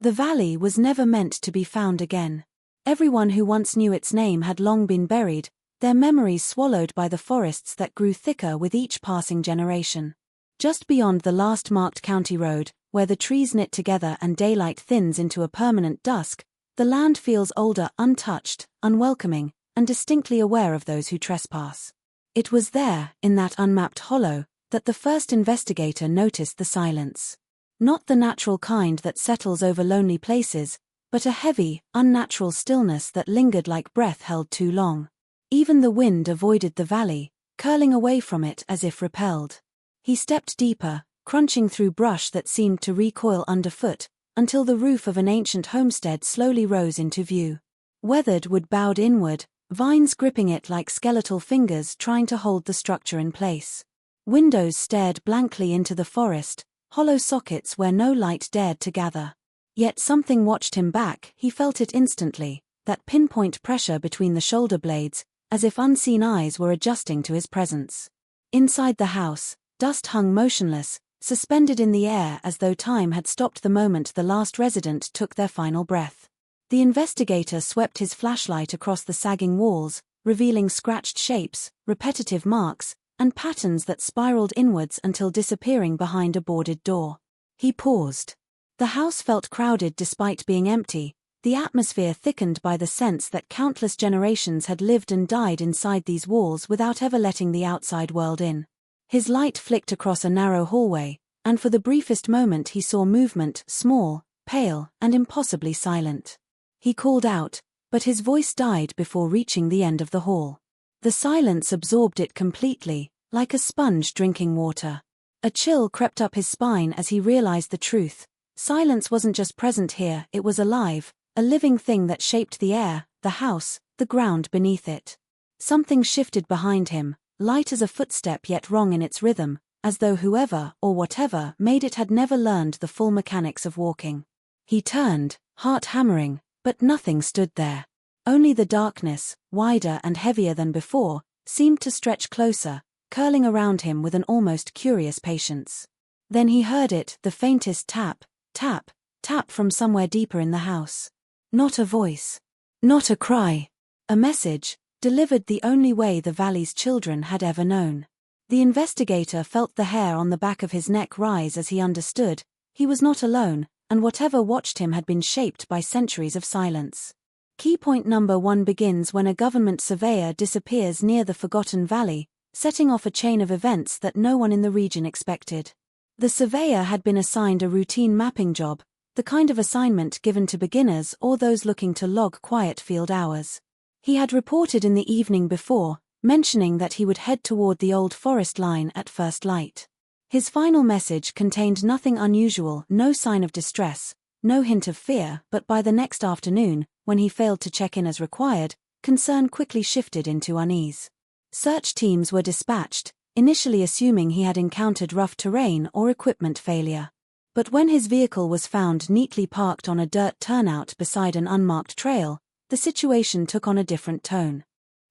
The valley was never meant to be found again. Everyone who once knew its name had long been buried, their memories swallowed by the forests that grew thicker with each passing generation. Just beyond the last marked county road, where the trees knit together and daylight thins into a permanent dusk, the land feels older, untouched, unwelcoming, and distinctly aware of those who trespass. It was there, in that unmapped hollow, that the first investigator noticed the silence. Not the natural kind that settles over lonely places, but a heavy, unnatural stillness that lingered like breath held too long. Even the wind avoided the valley, curling away from it as if repelled. He stepped deeper, crunching through brush that seemed to recoil underfoot, until the roof of an ancient homestead slowly rose into view. Weathered wood bowed inward, vines gripping it like skeletal fingers trying to hold the structure in place. Windows stared blankly into the forest, hollow sockets where no light dared to gather. Yet something watched him back. He felt it instantly, that pinpoint pressure between the shoulder blades, as if unseen eyes were adjusting to his presence. Inside the house, dust hung motionless, suspended in the air as though time had stopped the moment the last resident took their final breath. The investigator swept his flashlight across the sagging walls, revealing scratched shapes, repetitive marks, and patterns that spiraled inwards until disappearing behind a boarded door. He paused. The house felt crowded despite being empty, the atmosphere thickened by the sense that countless generations had lived and died inside these walls without ever letting the outside world in. His light flicked across a narrow hallway, and for the briefest moment he saw movement, small, pale, and impossibly silent. He called out, but his voice died before reaching the end of the hall. The silence absorbed it completely, like a sponge drinking water. A chill crept up his spine as he realized the truth. Silence wasn't just present here, it was alive, a living thing that shaped the air, the house, the ground beneath it. Something shifted behind him, light as a footstep yet wrong in its rhythm, as though whoever, or whatever, made it had never learned the full mechanics of walking. He turned, heart hammering, but nothing stood there. Only the darkness, wider and heavier than before, seemed to stretch closer, curling around him with an almost curious patience. Then he heard it, the faintest tap, tap, tap from somewhere deeper in the house. Not a voice. Not a cry. A message, delivered the only way the valley's children had ever known. The investigator felt the hair on the back of his neck rise as he understood. He was not alone, and whatever watched him had been shaped by centuries of silence. Key point number 1 begins when a government surveyor disappears near the forgotten valley, setting off a chain of events that no one in the region expected. The surveyor had been assigned a routine mapping job, the kind of assignment given to beginners or those looking to log quiet field hours. He had reported in the evening before, mentioning that he would head toward the old forest line at first light. His final message contained nothing unusual, no sign of distress, no hint of fear, but by the next afternoon, when he failed to check in as required, concern quickly shifted into unease. Search teams were dispatched, initially assuming he had encountered rough terrain or equipment failure. But when his vehicle was found neatly parked on a dirt turnout beside an unmarked trail, the situation took on a different tone.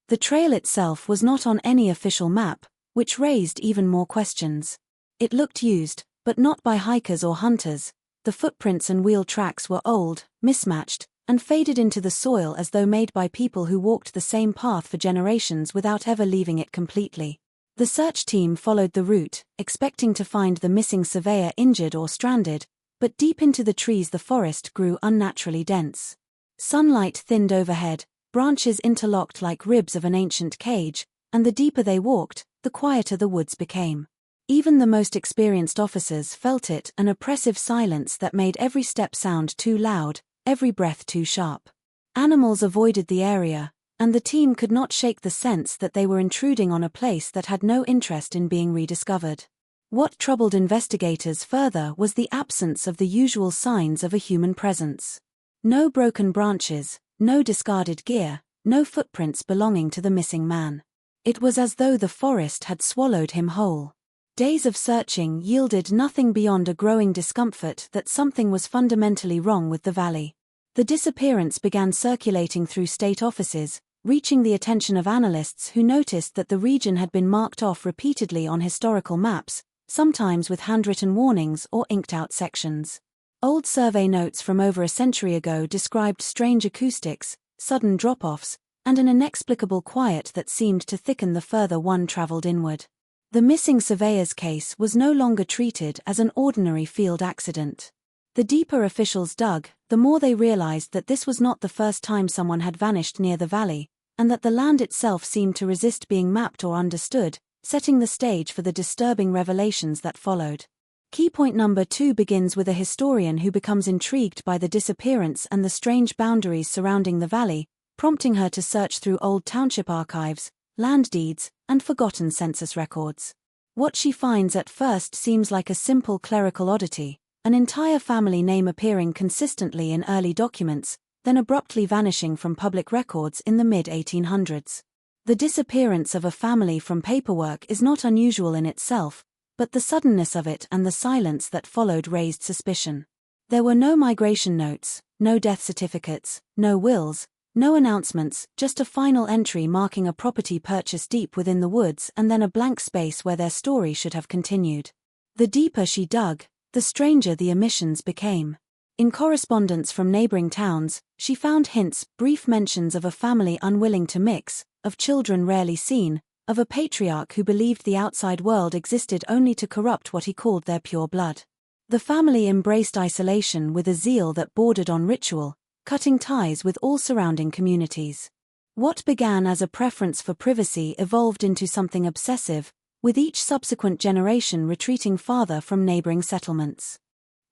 The trail itself was not on any official map, which raised even more questions. It looked used, but not by hikers or hunters. The footprints and wheel tracks were old, mismatched, and faded into the soil as though made by people who walked the same path for generations without ever leaving it completely. The search team followed the route, expecting to find the missing surveyor injured or stranded, but deep into the trees the forest grew unnaturally dense. Sunlight thinned overhead, branches interlocked like ribs of an ancient cage, and the deeper they walked, the quieter the woods became. Even the most experienced officers felt it, an oppressive silence that made every step sound too loud, every breath too sharp. Animals avoided the area, and the team could not shake the sense that they were intruding on a place that had no interest in being rediscovered. What troubled investigators further was the absence of the usual signs of a human presence. No broken branches, no discarded gear, no footprints belonging to the missing man. It was as though the forest had swallowed him whole. Days of searching yielded nothing beyond a growing discomfort that something was fundamentally wrong with the valley. The disappearance began circulating through state offices, reaching the attention of analysts who noticed that the region had been marked off repeatedly on historical maps, sometimes with handwritten warnings or inked-out sections. Old survey notes from over a century ago described strange acoustics, sudden drop-offs, and an inexplicable quiet that seemed to thicken the further one traveled inward. The missing surveyor's case was no longer treated as an ordinary field accident. The deeper officials dug, the more they realized that this was not the first time someone had vanished near the valley, and that the land itself seemed to resist being mapped or understood, setting the stage for the disturbing revelations that followed. Key point number 2 begins with a historian who becomes intrigued by the disappearance and the strange boundaries surrounding the valley, prompting her to search through old township archives, land deeds, and forgotten census records. What she finds at first seems like a simple clerical oddity, an entire family name appearing consistently in early documents, then abruptly vanishing from public records in the mid-1800s. The disappearance of a family from paperwork is not unusual in itself, but the suddenness of it and the silence that followed raised suspicion. There were no migration notes, no death certificates, no wills, no announcements, just a final entry marking a property purchase deep within the woods and then a blank space where their story should have continued. The deeper she dug, the stranger the omissions became. In correspondence from neighboring towns, she found hints, brief mentions of a family unwilling to mix, of children rarely seen, of a patriarch who believed the outside world existed only to corrupt what he called their pure blood. The family embraced isolation with a zeal that bordered on ritual, cutting ties with all surrounding communities. What began as a preference for privacy evolved into something obsessive, with each subsequent generation retreating farther from neighboring settlements.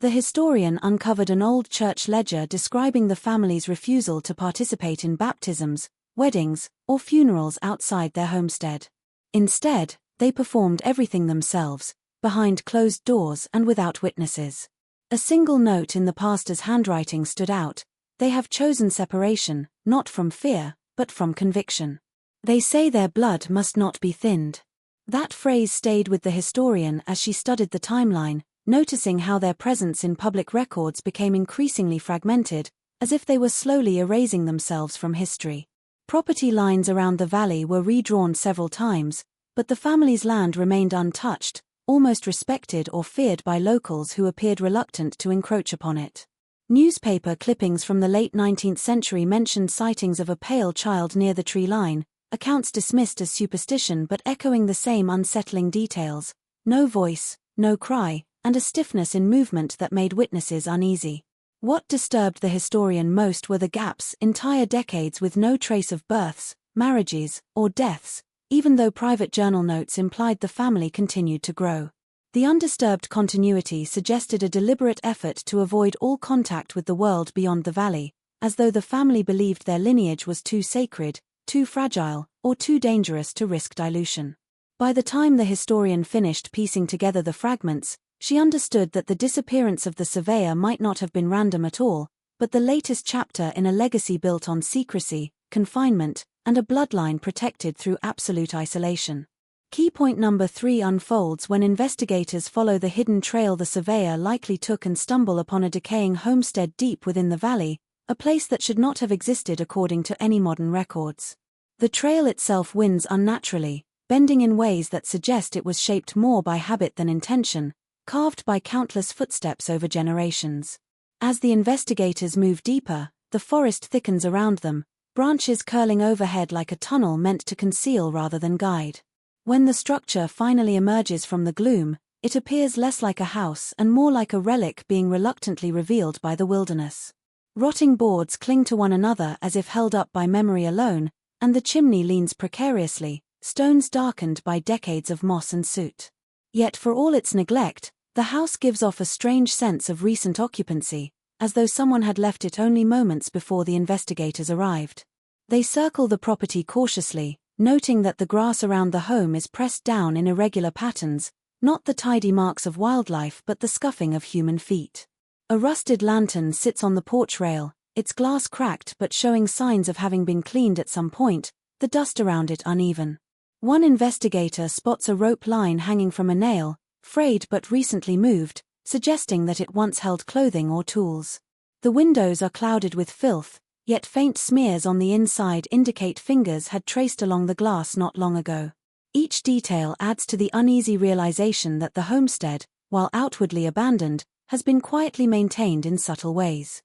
The historian uncovered an old church ledger describing the family's refusal to participate in baptisms, weddings, or funerals outside their homestead. Instead, they performed everything themselves, behind closed doors and without witnesses. A single note in the pastor's handwriting stood out: "They have chosen separation, not from fear, but from conviction. They say their blood must not be thinned." That phrase stayed with the historian as she studied the timeline, noticing how their presence in public records became increasingly fragmented, as if they were slowly erasing themselves from history. Property lines around the valley were redrawn several times, but the family's land remained untouched, almost respected or feared by locals who appeared reluctant to encroach upon it. Newspaper clippings from the late 19th century mentioned sightings of a pale child near the tree line, accounts dismissed as superstition but echoing the same unsettling details: no voice, no cry, and a stiffness in movement that made witnesses uneasy. What disturbed the historian most were the gaps, entire decades with no trace of births, marriages, or deaths, even though private journal notes implied the family continued to grow. The undisturbed continuity suggested a deliberate effort to avoid all contact with the world beyond the valley, as though the family believed their lineage was too sacred, too fragile, or too dangerous to risk dilution. By the time the historian finished piecing together the fragments, she understood that the disappearance of the surveyor might not have been random at all, but the latest chapter in a legacy built on secrecy, confinement, and a bloodline protected through absolute isolation. Key point number 3 unfolds when investigators follow the hidden trail the surveyor likely took and stumble upon a decaying homestead deep within the valley, a place that should not have existed according to any modern records. The trail itself winds unnaturally, bending in ways that suggest it was shaped more by habit than intention, carved by countless footsteps over generations. As the investigators move deeper, the forest thickens around them, branches curling overhead like a tunnel meant to conceal rather than guide. When the structure finally emerges from the gloom, it appears less like a house and more like a relic being reluctantly revealed by the wilderness. Rotting boards cling to one another as if held up by memory alone, and the chimney leans precariously, stones darkened by decades of moss and soot. Yet for all its neglect, the house gives off a strange sense of recent occupancy, as though someone had left it only moments before the investigators arrived. They circle the property cautiously, noting that the grass around the home is pressed down in irregular patterns, not the tidy marks of wildlife but the scuffing of human feet. A rusted lantern sits on the porch rail, its glass cracked but showing signs of having been cleaned at some point, the dust around it uneven. One investigator spots a rope line hanging from a nail, frayed but recently moved, suggesting that it once held clothing or tools. The windows are clouded with filth, yet faint smears on the inside indicate fingers had traced along the glass not long ago. Each detail adds to the uneasy realization that the homestead, while outwardly abandoned, has been quietly maintained in subtle ways.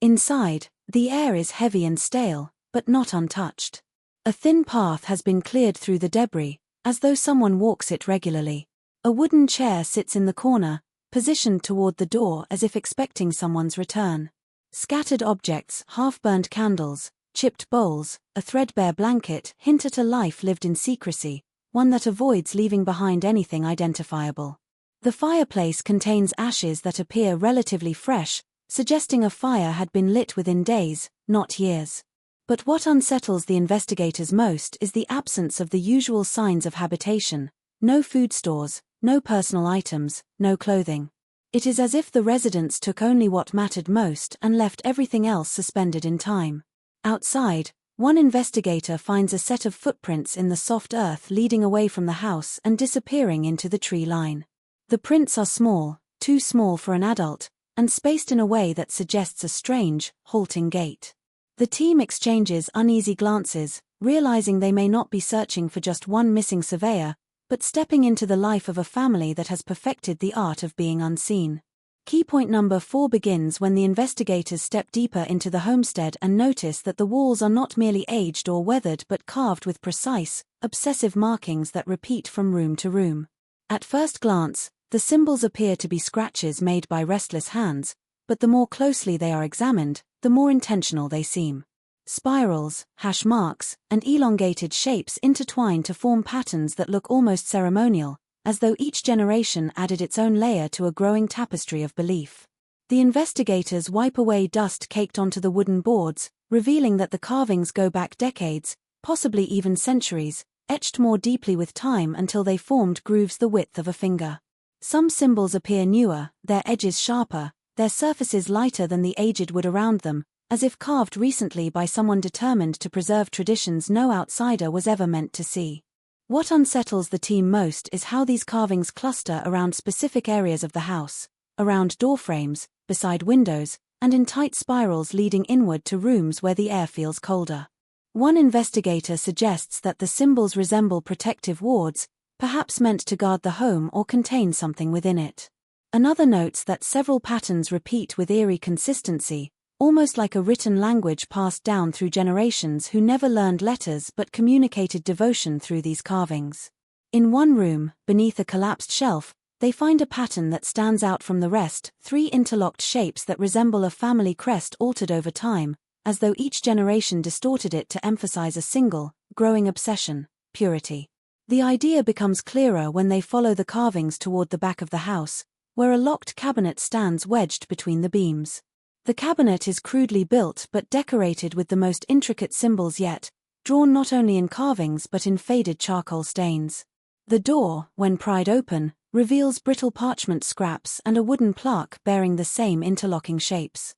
Inside, the air is heavy and stale, but not untouched. A thin path has been cleared through the debris, as though someone walks it regularly. A wooden chair sits in the corner, positioned toward the door as if expecting someone's return. Scattered objects, half-burned candles, chipped bowls, a threadbare blanket hint at a life lived in secrecy, one that avoids leaving behind anything identifiable. The fireplace contains ashes that appear relatively fresh, suggesting a fire had been lit within days, not years. But what unsettles the investigators most is the absence of the usual signs of habitation: no food stores, no personal items, no clothing. It is as if the residents took only what mattered most and left everything else suspended in time. Outside, one investigator finds a set of footprints in the soft earth leading away from the house and disappearing into the tree line. The prints are small, too small for an adult, and spaced in a way that suggests a strange, halting gait. The team exchanges uneasy glances, realizing they may not be searching for just one missing surveyor, but stepping into the life of a family that has perfected the art of being unseen. Key point number 4 begins when the investigators step deeper into the homestead and notice that the walls are not merely aged or weathered but carved with precise, obsessive markings that repeat from room to room. At first glance, the symbols appear to be scratches made by restless hands, but the more closely they are examined, the more intentional they seem. Spirals, hash marks, and elongated shapes intertwine to form patterns that look almost ceremonial, as though each generation added its own layer to a growing tapestry of belief. The investigators wipe away dust caked onto the wooden boards, revealing that the carvings go back decades, possibly even centuries, etched more deeply with time until they formed grooves the width of a finger. Some symbols appear newer, their edges sharper, their surfaces lighter than the aged wood around them, as if carved recently by someone determined to preserve traditions no outsider was ever meant to see. What unsettles the team most is how these carvings cluster around specific areas of the house, around doorframes, beside windows, and in tight spirals leading inward to rooms where the air feels colder. One investigator suggests that the symbols resemble protective wards, perhaps meant to guard the home or contain something within it. Another notes that several patterns repeat with eerie consistency, almost like a written language passed down through generations who never learned letters but communicated devotion through these carvings. In one room, beneath a collapsed shelf, they find a pattern that stands out from the rest: 3 interlocked shapes that resemble a family crest altered over time, as though each generation distorted it to emphasize a single, growing obsession: purity. The idea becomes clearer when they follow the carvings toward the back of the house, where a locked cabinet stands wedged between the beams. The cabinet is crudely built but decorated with the most intricate symbols yet, drawn not only in carvings but in faded charcoal stains. The door, when pried open, reveals brittle parchment scraps and a wooden plaque bearing the same interlocking shapes.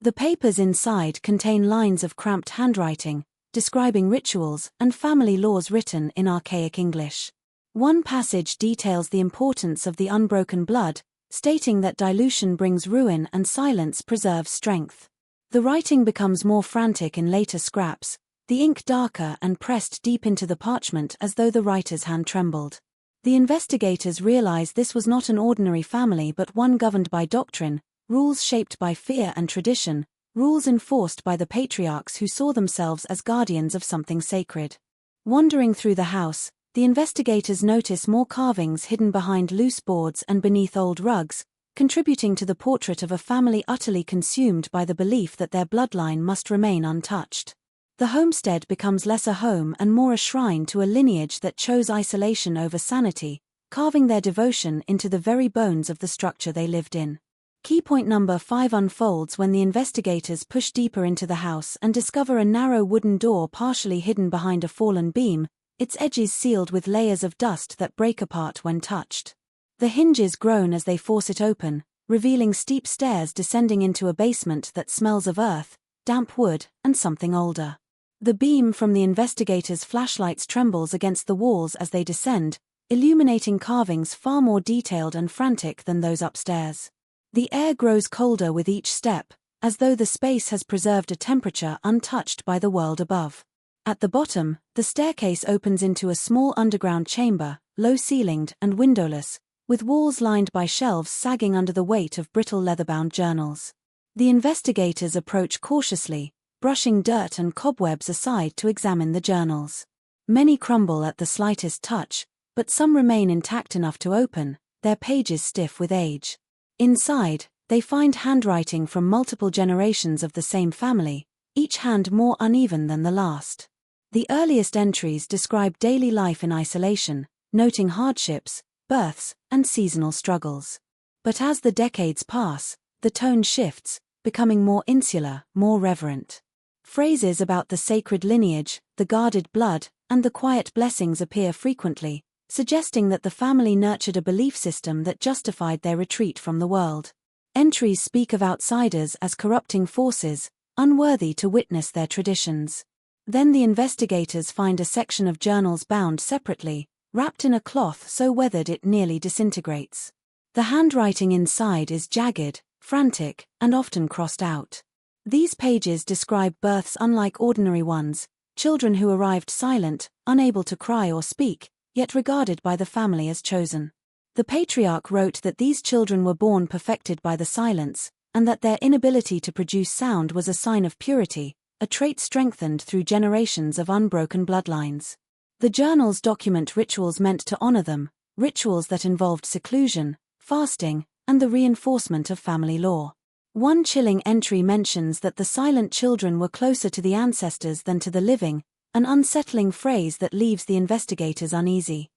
The papers inside contain lines of cramped handwriting, describing rituals and family laws written in archaic English. One passage details the importance of the unbroken blood, stating that dilution brings ruin and silence preserves strength. The writing becomes more frantic in later scraps, the ink darker and pressed deep into the parchment as though the writer's hand trembled. The investigators realize this was not an ordinary family but one governed by doctrine, rules shaped by fear and tradition, rules enforced by the patriarchs who saw themselves as guardians of something sacred. Wandering through the house, the investigators notice more carvings hidden behind loose boards and beneath old rugs, contributing to the portrait of a family utterly consumed by the belief that their bloodline must remain untouched. The homestead becomes less a home and more a shrine to a lineage that chose isolation over sanity, carving their devotion into the very bones of the structure they lived in. Key point number 5 unfolds when the investigators push deeper into the house and discover a narrow wooden door partially hidden behind a fallen beam, its edges sealed with layers of dust that break apart when touched. The hinges groan as they force it open, revealing steep stairs descending into a basement that smells of earth, damp wood, and something older. The beam from the investigators' flashlights trembles against the walls as they descend, illuminating carvings far more detailed and frantic than those upstairs. The air grows colder with each step, as though the space has preserved a temperature untouched by the world above. At the bottom, the staircase opens into a small underground chamber, low-ceilinged and windowless, with walls lined by shelves sagging under the weight of brittle leather-bound journals. The investigators approach cautiously, brushing dirt and cobwebs aside to examine the journals. Many crumble at the slightest touch, but some remain intact enough to open, their pages stiff with age. Inside, they find handwriting from multiple generations of the same family, each hand more uneven than the last. The earliest entries describe daily life in isolation, noting hardships, births, and seasonal struggles. But as the decades pass, the tone shifts, becoming more insular, more reverent. Phrases about the sacred lineage, the guarded blood, and the quiet blessings appear frequently, suggesting that the family nurtured a belief system that justified their retreat from the world. Entries speak of outsiders as corrupting forces, unworthy to witness their traditions. Then the investigators find a section of journals bound separately, wrapped in a cloth so weathered it nearly disintegrates. The handwriting inside is jagged, frantic, and often crossed out. These pages describe births unlike ordinary ones, children who arrived silent, unable to cry or speak, yet regarded by the family as chosen. The patriarch wrote that these children were born perfected by the silence, and that their inability to produce sound was a sign of purity, a trait strengthened through generations of unbroken bloodlines. The journals document rituals meant to honor them, rituals that involved seclusion, fasting, and the reinforcement of family law. One chilling entry mentions that the silent children were closer to the ancestors than to the living, an unsettling phrase that leaves the investigators uneasy.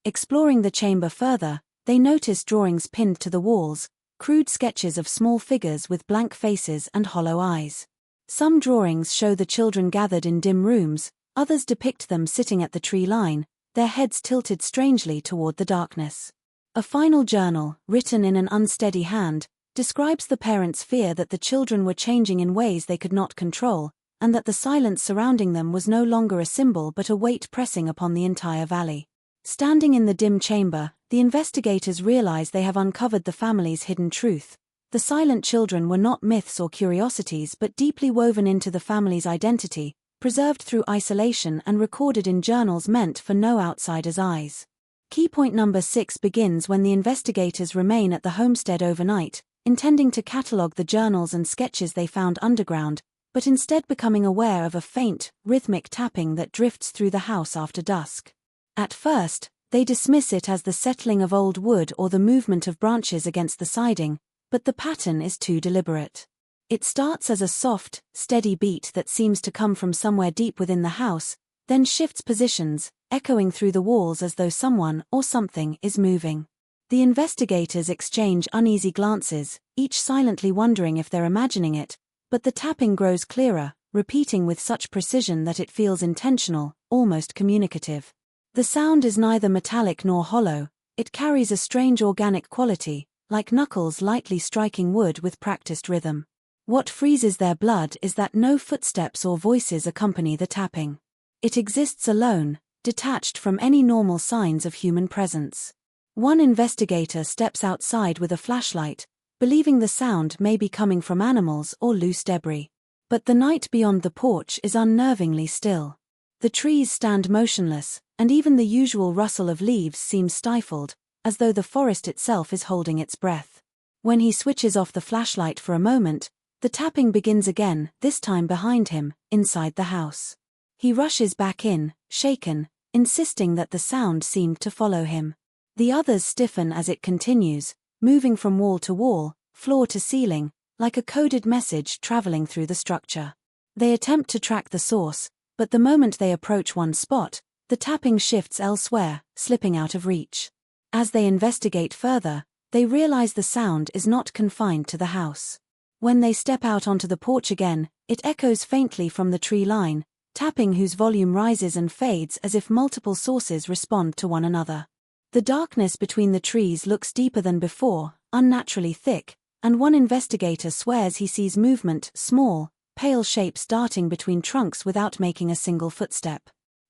Exploring the chamber further, they notice drawings pinned to the walls, crude sketches of small figures with blank faces and hollow eyes. Some drawings show the children gathered in dim rooms, others depict them sitting at the tree line, their heads tilted strangely toward the darkness. A final journal, written in an unsteady hand, describes the parents' fear that the children were changing in ways they could not control, and that the silence surrounding them was no longer a symbol but a weight pressing upon the entire valley. Standing in the dim chamber, the investigators realize they have uncovered the family's hidden truth. The silent children were not myths or curiosities but deeply woven into the family's identity, preserved through isolation and recorded in journals meant for no outsider's eyes. Key point number 6 begins when the investigators remain at the homestead overnight, intending to catalogue the journals and sketches they found underground, but instead becoming aware of a faint, rhythmic tapping that drifts through the house after dusk. At first, they dismiss it as the settling of old wood or the movement of branches against the siding, but the pattern is too deliberate. It starts as a soft, steady beat that seems to come from somewhere deep within the house, then shifts positions, echoing through the walls as though someone or something is moving. The investigators exchange uneasy glances, each silently wondering if they're imagining it, but the tapping grows clearer, repeating with such precision that it feels intentional, almost communicative. The sound is neither metallic nor hollow, it carries a strange organic quality, like knuckles lightly striking wood with practiced rhythm. What freezes their blood is that no footsteps or voices accompany the tapping. It exists alone, detached from any normal signs of human presence. One investigator steps outside with a flashlight, believing the sound may be coming from animals or loose debris. But the night beyond the porch is unnervingly still. The trees stand motionless, and even the usual rustle of leaves seems stifled, as though the forest itself is holding its breath. When he switches off the flashlight for a moment, the tapping begins again, this time behind him, inside the house. He rushes back in, shaken, insisting that the sound seemed to follow him. The others stiffen as it continues, moving from wall to wall, floor to ceiling, like a coded message traveling through the structure. They attempt to track the source, but the moment they approach one spot, the tapping shifts elsewhere, slipping out of reach. As they investigate further, they realize the sound is not confined to the house. When they step out onto the porch again, it echoes faintly from the tree line, tapping whose volume rises and fades as if multiple sources respond to one another. The darkness between the trees looks deeper than before, unnaturally thick, and one investigator swears he sees movement, small, pale shapes darting between trunks without making a single footstep.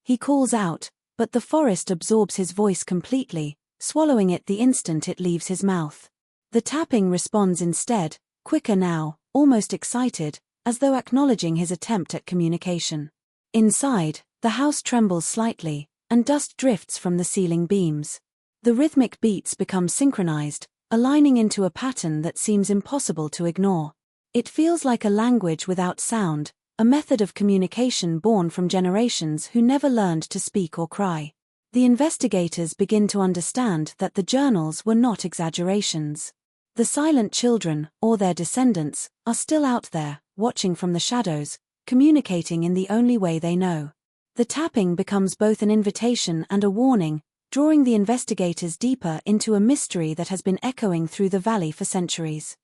He calls out, but the forest absorbs his voice completely, swallowing it the instant it leaves his mouth. The tapping responds instead, quicker now, almost excited, as though acknowledging his attempt at communication. Inside, the house trembles slightly, and dust drifts from the ceiling beams. The rhythmic beats become synchronized, aligning into a pattern that seems impossible to ignore. It feels like a language without sound, a method of communication born from generations who never learned to speak or cry. The investigators begin to understand that the journals were not exaggerations. The silent children, or their descendants, are still out there, watching from the shadows, communicating in the only way they know. The tapping becomes both an invitation and a warning, drawing the investigators deeper into a mystery that has been echoing through the valley for centuries.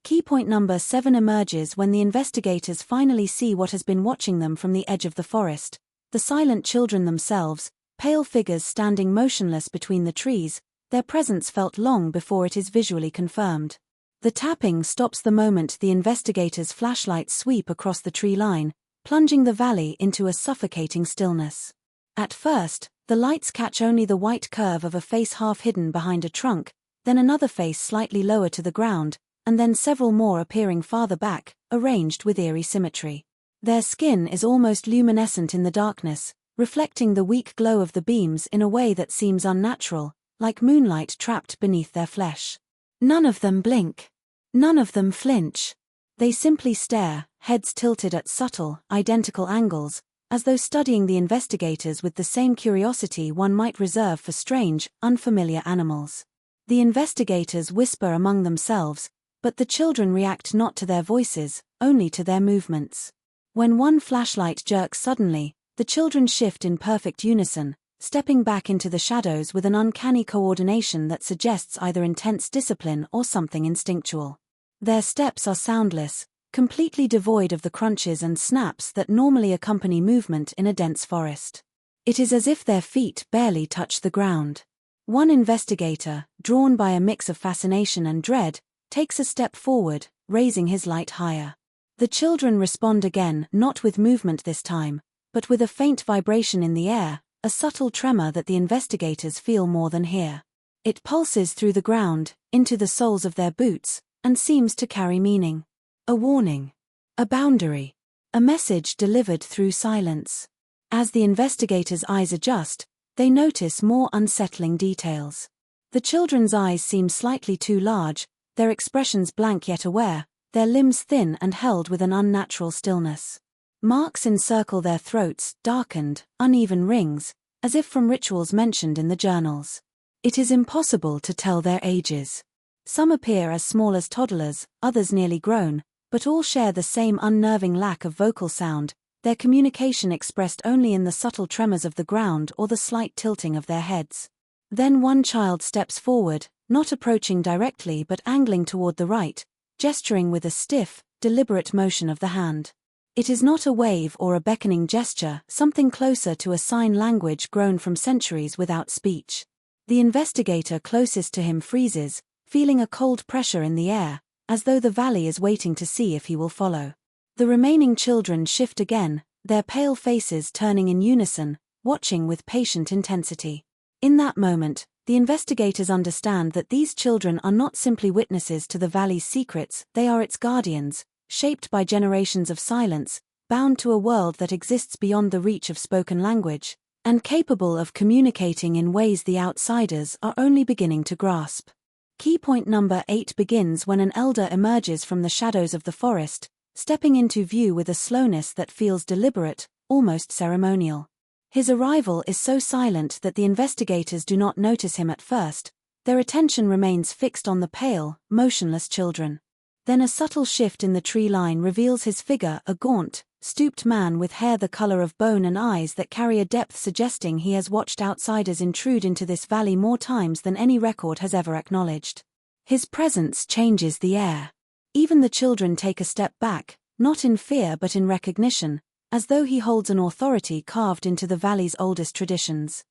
Key point number 7 emerges when the investigators finally see what has been watching them from the edge of the forest: the silent children themselves, pale figures standing motionless between the trees, their presence felt long before it is visually confirmed. The tapping stops the moment the investigators' flashlights sweep across the tree line, plunging the valley into a suffocating stillness. At first, the lights catch only the white curve of a face half hidden behind a trunk, then another face slightly lower to the ground, and then several more appearing farther back, arranged with eerie symmetry. Their skin is almost luminescent in the darkness, reflecting the weak glow of the beams in a way that seems unnatural, like moonlight trapped beneath their flesh. None of them blink. None of them flinch. They simply stare, heads tilted at subtle, identical angles, as though studying the investigators with the same curiosity one might reserve for strange, unfamiliar animals. The investigators whisper among themselves, but the children react not to their voices, only to their movements. When one flashlight jerks suddenly, the children shift in perfect unison, stepping back into the shadows with an uncanny coordination that suggests either intense discipline or something instinctual. Their steps are soundless, completely devoid of the crunches and snaps that normally accompany movement in a dense forest. It is as if their feet barely touch the ground. One investigator, drawn by a mix of fascination and dread, takes a step forward, raising his light higher. The children respond again, not with movement this time, but with a faint vibration in the air, a subtle tremor that the investigators feel more than hear. It pulses through the ground, into the soles of their boots, and seems to carry meaning. A warning. A boundary. A message delivered through silence. As the investigators' eyes adjust, they notice more unsettling details. The children's eyes seem slightly too large, their expressions blank yet aware, their limbs thin and held with an unnatural stillness. Marks encircle their throats, darkened, uneven rings, as if from rituals mentioned in the journals. It is impossible to tell their ages. Some appear as small as toddlers, others nearly grown, but all share the same unnerving lack of vocal sound, their communication expressed only in the subtle tremors of the ground or the slight tilting of their heads. Then one child steps forward, not approaching directly but angling toward the right, gesturing with a stiff, deliberate motion of the hand. It is not a wave or a beckoning gesture, something closer to a sign language grown from centuries without speech. The investigator closest to him freezes, feeling a cold pressure in the air, as though the valley is waiting to see if he will follow. The remaining children shift again, their pale faces turning in unison, watching with patient intensity. In that moment, the investigators understand that these children are not simply witnesses to the valley's secrets, they are its guardians, shaped by generations of silence, bound to a world that exists beyond the reach of spoken language, and capable of communicating in ways the outsiders are only beginning to grasp. Key point number 8 begins when an elder emerges from the shadows of the forest, stepping into view with a slowness that feels deliberate, almost ceremonial. His arrival is so silent that the investigators do not notice him at first, their attention remains fixed on the pale, motionless children. Then a subtle shift in the tree line reveals his figure, a gaunt, stooped man with hair the color of bone and eyes that carry a depth suggesting he has watched outsiders intrude into this valley more times than any record has ever acknowledged. His presence changes the air. Even the children take a step back, not in fear but in recognition, as though he holds an authority carved into the valley's oldest traditions.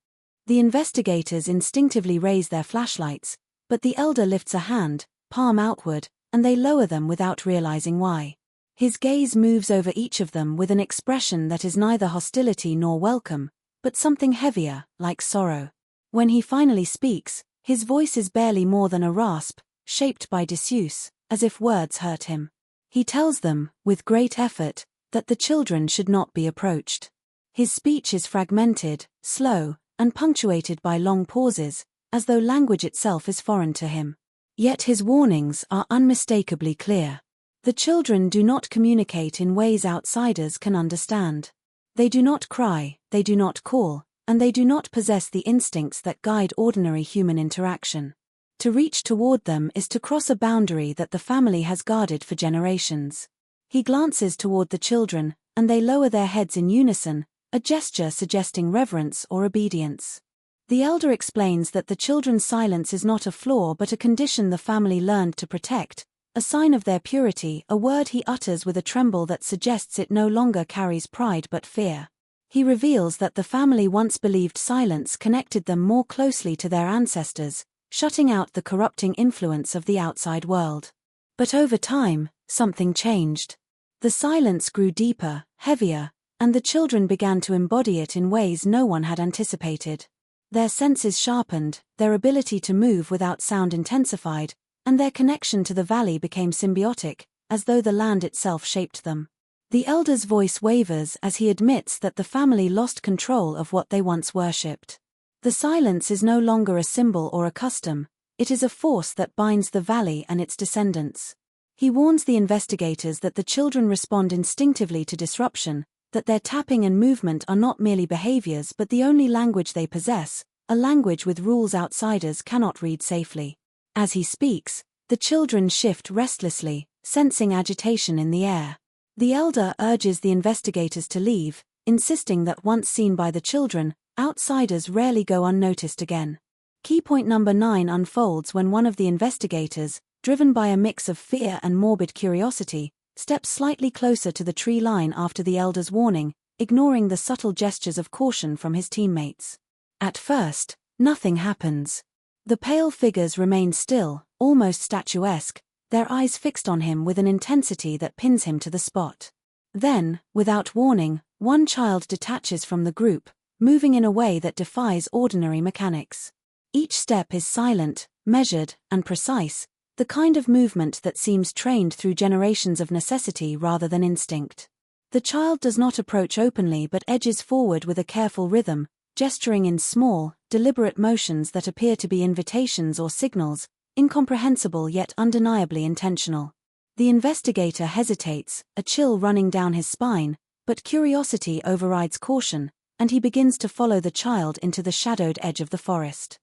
The investigators instinctively raise their flashlights, but the elder lifts a hand, palm outward, and they lower them without realizing why. His gaze moves over each of them with an expression that is neither hostility nor welcome, but something heavier, like sorrow. When he finally speaks, his voice is barely more than a rasp, shaped by disuse, as if words hurt him. He tells them, with great effort, that the children should not be approached. His speech is fragmented, slow, and punctuated by long pauses, as though language itself is foreign to him. Yet his warnings are unmistakably clear. The children do not communicate in ways outsiders can understand. They do not cry, they do not call, and they do not possess the instincts that guide ordinary human interaction. To reach toward them is to cross a boundary that the family has guarded for generations. He glances toward the children, and they lower their heads in unison, a gesture suggesting reverence or obedience. The elder explains that the children's silence is not a flaw but a condition the family learned to protect, a sign of their purity, a word he utters with a tremble that suggests it no longer carries pride but fear. He reveals that the family once believed silence connected them more closely to their ancestors, shutting out the corrupting influence of the outside world. But over time, something changed. The silence grew deeper, heavier, and the children began to embody it in ways no one had anticipated. Their senses sharpened, their ability to move without sound intensified, and their connection to the valley became symbiotic, as though the land itself shaped them. The elder's voice wavers as he admits that the family lost control of what they once worshipped. The silence is no longer a symbol or a custom, it is a force that binds the valley and its descendants. He warns the investigators that the children respond instinctively to disruption, that their tapping and movement are not merely behaviors but the only language they possess, a language with rules outsiders cannot read safely. As he speaks, the children shift restlessly, sensing agitation in the air. The elder urges the investigators to leave, insisting that once seen by the children, outsiders rarely go unnoticed again. Key point number 9 unfolds when one of the investigators, driven by a mix of fear and morbid curiosity, steps slightly closer to the tree line after the elder's warning, ignoring the subtle gestures of caution from his teammates. At first, nothing happens. The pale figures remain still, almost statuesque, their eyes fixed on him with an intensity that pins him to the spot. Then, without warning, one child detaches from the group, moving in a way that defies ordinary mechanics. Each step is silent, measured, and precise, the kind of movement that seems trained through generations of necessity rather than instinct. The child does not approach openly but edges forward with a careful rhythm, gesturing in small, deliberate motions that appear to be invitations or signals, incomprehensible yet undeniably intentional. The investigator hesitates, a chill running down his spine, but curiosity overrides caution, and he begins to follow the child into the shadowed edge of the forest.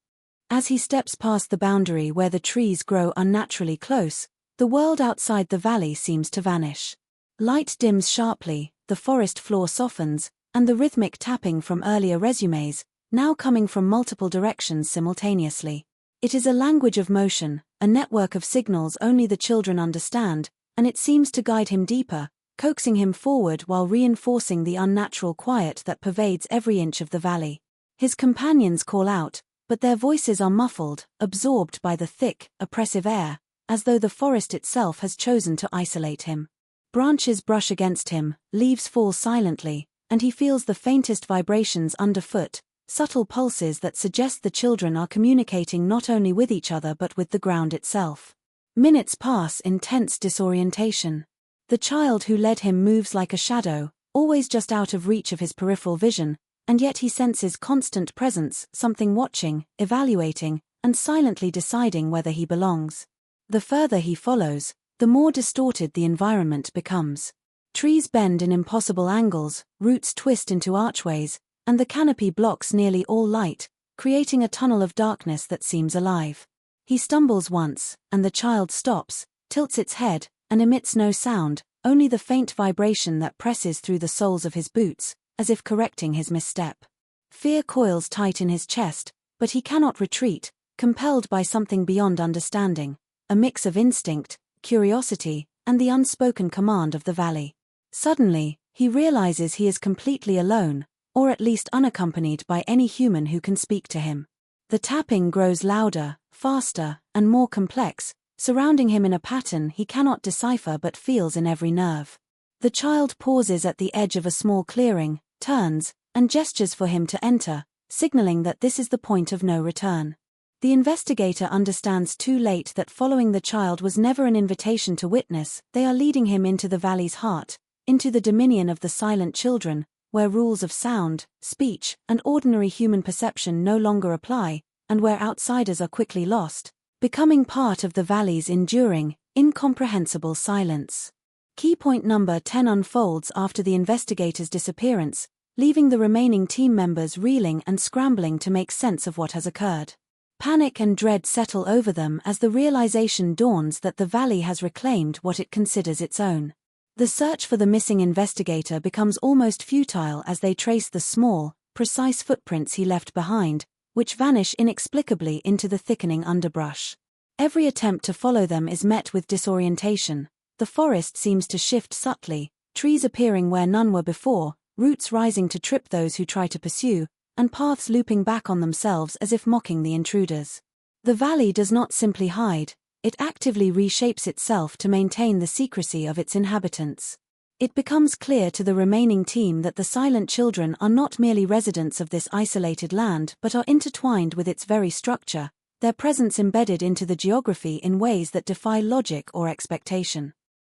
As he steps past the boundary where the trees grow unnaturally close, the world outside the valley seems to vanish. Light dims sharply, the forest floor softens, and the rhythmic tapping from earlier resumes, now coming from multiple directions simultaneously. It is a language of motion, a network of signals only the children understand, and it seems to guide him deeper, coaxing him forward while reinforcing the unnatural quiet that pervades every inch of the valley. His companions call out, but their voices are muffled, absorbed by the thick, oppressive air, as though the forest itself has chosen to isolate him. Branches brush against him, leaves fall silently, and he feels the faintest vibrations underfoot, subtle pulses that suggest the children are communicating not only with each other but with the ground itself. Minutes pass in tense disorientation. The child who led him moves like a shadow, always just out of reach of his peripheral vision, and yet he senses constant presence, something watching, evaluating, and silently deciding whether he belongs. The further he follows, the more distorted the environment becomes. Trees bend in impossible angles, roots twist into archways, and the canopy blocks nearly all light, creating a tunnel of darkness that seems alive. He stumbles once, and the child stops, tilts its head, and emits no sound, only the faint vibration that presses through the soles of his boots, as if correcting his misstep. Fear coils tight in his chest, but he cannot retreat, compelled by something beyond understanding, a mix of instinct, curiosity, and the unspoken command of the valley. Suddenly, he realizes he is completely alone, or at least unaccompanied by any human who can speak to him. The tapping grows louder, faster, and more complex, surrounding him in a pattern he cannot decipher but feels in every nerve. The child pauses at the edge of a small clearing, turns, and gestures for him to enter, signaling that this is the point of no return. The investigator understands too late that following the child was never an invitation to witness, they are leading him into the valley's heart, into the dominion of the silent children, where rules of sound, speech, and ordinary human perception no longer apply, and where outsiders are quickly lost, becoming part of the valley's enduring, incomprehensible silence. Key point number 10 unfolds after the investigator's disappearance, leaving the remaining team members reeling and scrambling to make sense of what has occurred. Panic and dread settle over them as the realization dawns that the valley has reclaimed what it considers its own. The search for the missing investigator becomes almost futile as they trace the small, precise footprints he left behind, which vanish inexplicably into the thickening underbrush. Every attempt to follow them is met with disorientation. The forest seems to shift subtly, trees appearing where none were before, roots rising to trip those who try to pursue, and paths looping back on themselves as if mocking the intruders. The valley does not simply hide, it actively reshapes itself to maintain the secrecy of its inhabitants. It becomes clear to the remaining team that the silent children are not merely residents of this isolated land but are intertwined with its very structure, their presence embedded into the geography in ways that defy logic or expectation.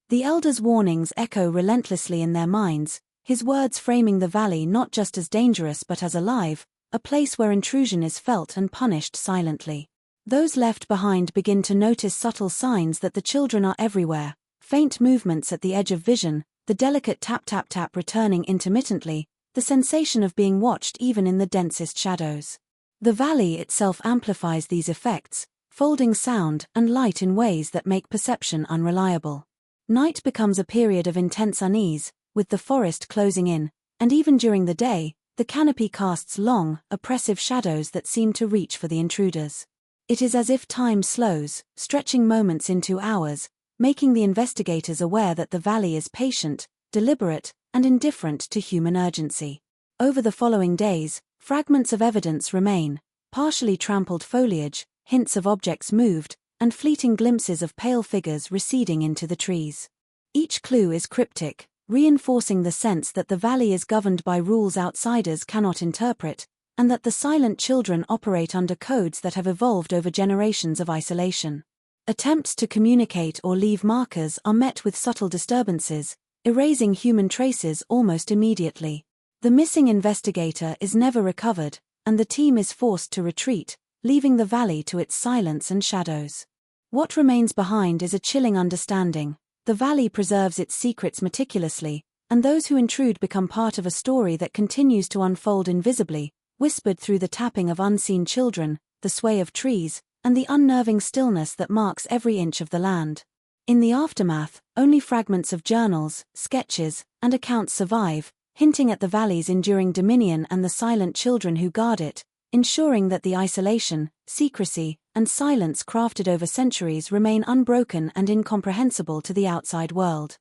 The elder's warnings echo relentlessly in their minds, his words framing the valley not just as dangerous but as alive, a place where intrusion is felt and punished silently. Those left behind begin to notice subtle signs that the children are everywhere, faint movements at the edge of vision, the delicate tap-tap-tap returning intermittently, the sensation of being watched even in the densest shadows. The valley itself amplifies these effects, folding sound and light in ways that make perception unreliable. Night becomes a period of intense unease, with the forest closing in, and even during the day, the canopy casts long, oppressive shadows that seem to reach for the intruders. It is as if time slows, stretching moments into hours, making the investigators aware that the valley is patient, deliberate, and indifferent to human urgency. Over the following days, fragments of evidence remain, partially trampled foliage, hints of objects moved, and fleeting glimpses of pale figures receding into the trees. Each clue is cryptic, reinforcing the sense that the valley is governed by rules outsiders cannot interpret, and that the silent children operate under codes that have evolved over generations of isolation. Attempts to communicate or leave markers are met with subtle disturbances, erasing human traces almost immediately. The missing investigator is never recovered, and the team is forced to retreat, leaving the valley to its silence and shadows. What remains behind is a chilling understanding. The valley preserves its secrets meticulously, and those who intrude become part of a story that continues to unfold invisibly, whispered through the tapping of unseen children, the sway of trees, and the unnerving stillness that marks every inch of the land. In the aftermath, only fragments of journals, sketches, and accounts survive, hinting at the valley's enduring dominion and the silent children who guard it, ensuring that the isolation, secrecy, and silence crafted over centuries remain unbroken and incomprehensible to the outside world.